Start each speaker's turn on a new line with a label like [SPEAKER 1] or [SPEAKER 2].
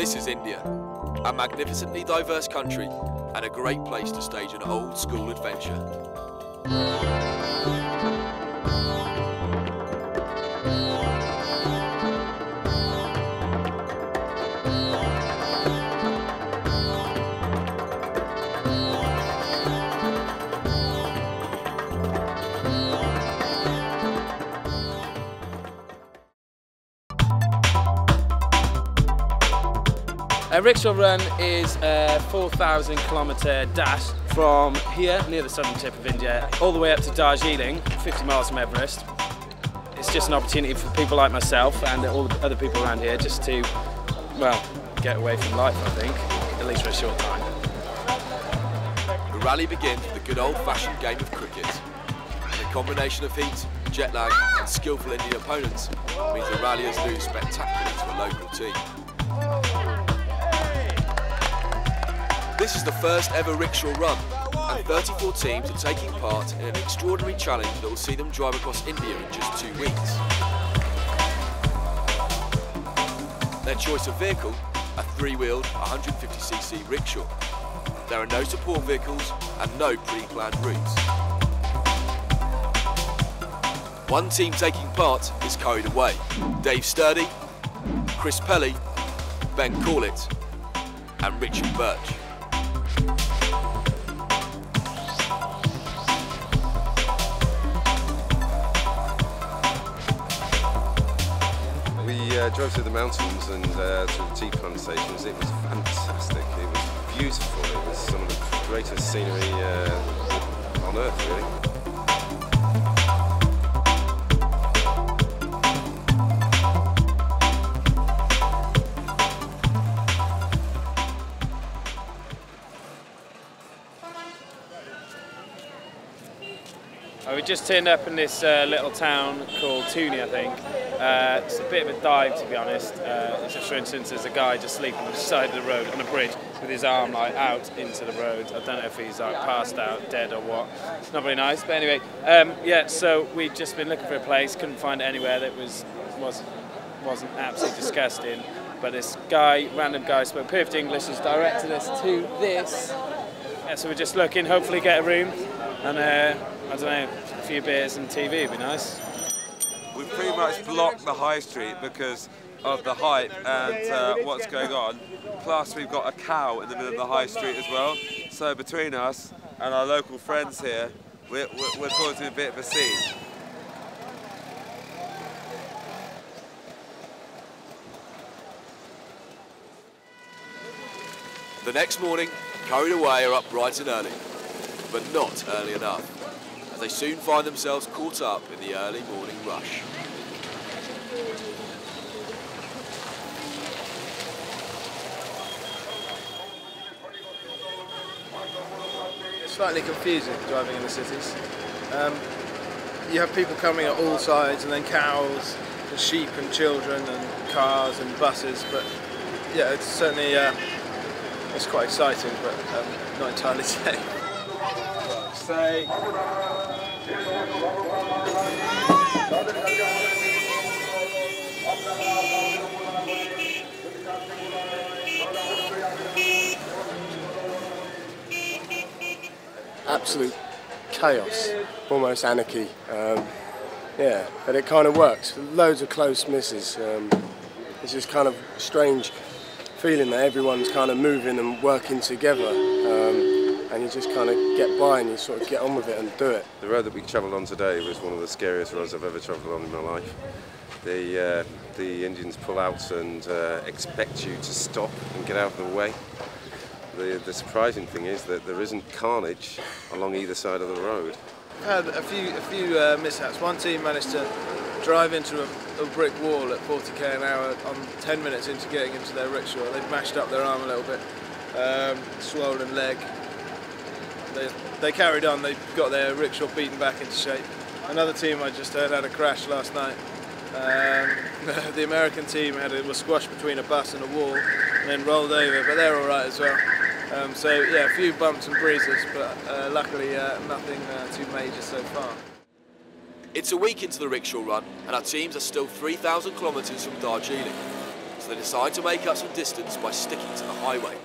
[SPEAKER 1] This is India, a magnificently diverse country and a great place to stage an old school adventure.
[SPEAKER 2] Rickshaw Run is a 4,000 kilometre dash from here, near the southern tip of India, all the way up to Darjeeling, 50 miles from Everest. It's just an opportunity for people like myself and all the other people around here just to, well, get away from life, I think, at least for a short time.
[SPEAKER 1] The rally begins with a good old-fashioned game of cricket. The combination of heat, jet lag and skillful Indian opponents means the ralliers lose spectacularly to a local team. This is the first ever Rickshaw Run, and 34 teams are taking part in an extraordinary challenge that will see them drive across India in just 2 weeks. Their choice of vehicle, a 3-wheeled 150cc rickshaw. There are no support vehicles and no pre-planned routes. One team taking part is carried away. Dave Sturdy, Chris Pelly, Ben Corlett and Richard Birch.
[SPEAKER 3] We drove through the mountains and through the tea plantations. It was fantastic. It was beautiful. It was some of the greatest scenery on earth, really.
[SPEAKER 2] We just turned up in this little town called Tooney, I think. It's a bit of a dive, to be honest. It's just, for instance, there's a guy just sleeping on the side of the road on a bridge with his arm like out into the road. I don't know if he's like passed out, dead or what. It's not very nice, but anyway. Yeah, so we've just been looking for a place, couldn't find it anywhere that wasn't absolutely disgusting. But this guy, random guy, spoke perfect English, has directed us to this. Yeah, so we're just looking, hopefully get a room, and I don't know, a few beers and TV would be nice.
[SPEAKER 4] We've pretty much blocked the high street because of the hype and what's going on. Plus we've got a cow in the middle of the high street as well. So between us and our local friends here, we're causing a bit of a scene.
[SPEAKER 1] The next morning, carried away are up bright and early, but not early enough, as they soon find themselves caught up in the early morning rush.
[SPEAKER 5] It's slightly confusing driving in the cities. You have people coming at all sides, and then cows, and sheep and children, and cars and buses, but yeah, it's certainly it's quite exciting, but not entirely safe.
[SPEAKER 4] Say.
[SPEAKER 6] Absolute chaos, almost anarchy. Yeah, but it kind of works. Loads of close misses. It's just kind of strange feeling that everyone's kind of moving and working together. And you just kind of get by and you sort of get on with it and do it.
[SPEAKER 3] The road that we travelled on today was one of the scariest roads I've ever travelled on in my life. The Indians pull out and expect you to stop and get out of the way. The surprising thing is that there isn't carnage along either side of the road.
[SPEAKER 5] I've had a few mishaps. One team managed to drive into a brick wall at 40k an hour on 10 minutes into getting into their rickshaw. They mashed up their arm a little bit, swollen leg. They carried on, they got their rickshaw beaten back into shape. Another team I just heard had a crash last night. The American team was squashed between a bus and a wall and then rolled over, but they're all right as well. So yeah, a few bumps and bruises, but luckily nothing too major so far.
[SPEAKER 1] It's a week into the Rickshaw Run and our teams are still 3,000 kilometres from Darjeeling. so they decide to make up some distance by sticking to the highway.